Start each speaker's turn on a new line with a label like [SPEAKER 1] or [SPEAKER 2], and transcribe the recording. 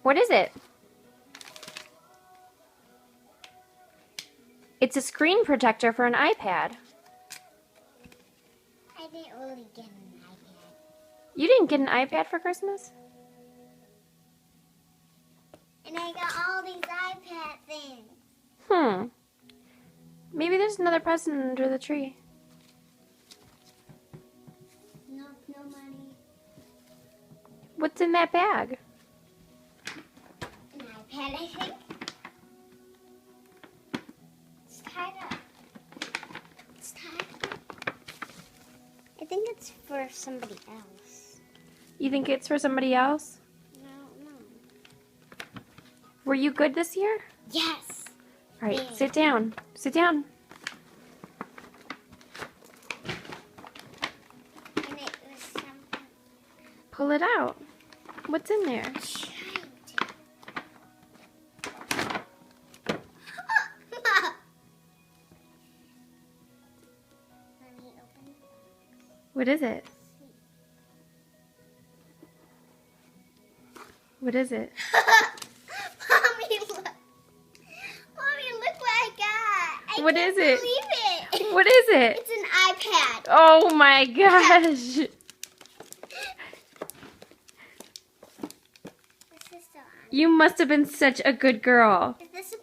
[SPEAKER 1] What is it? It's a screen protector for an iPad.
[SPEAKER 2] I didn't really get an iPad.
[SPEAKER 1] You didn't get an iPad for Christmas?
[SPEAKER 2] And I got all these iPad things.
[SPEAKER 1] Maybe there's another present under the tree.
[SPEAKER 2] Nope, no money.
[SPEAKER 1] What's in that bag?
[SPEAKER 2] An iPad, I think. It's tied up. It's tied up. I think it's for somebody else.
[SPEAKER 1] You think it's for somebody else?
[SPEAKER 2] No.
[SPEAKER 1] Were you good this year?
[SPEAKER 2] Yes.
[SPEAKER 1] All right,
[SPEAKER 2] Yeah.
[SPEAKER 1] sit down. Sit down.
[SPEAKER 2] And it was something.
[SPEAKER 1] Pull it out. What's in there? What is it? What is it?
[SPEAKER 2] Mommy, look. Mommy, look what I got.
[SPEAKER 1] What is it?
[SPEAKER 2] I can't believe it.
[SPEAKER 1] What is it?
[SPEAKER 2] It's an iPad.
[SPEAKER 1] Oh my gosh.
[SPEAKER 2] This is still on.
[SPEAKER 1] You must have been such a good girl.
[SPEAKER 2] Is this a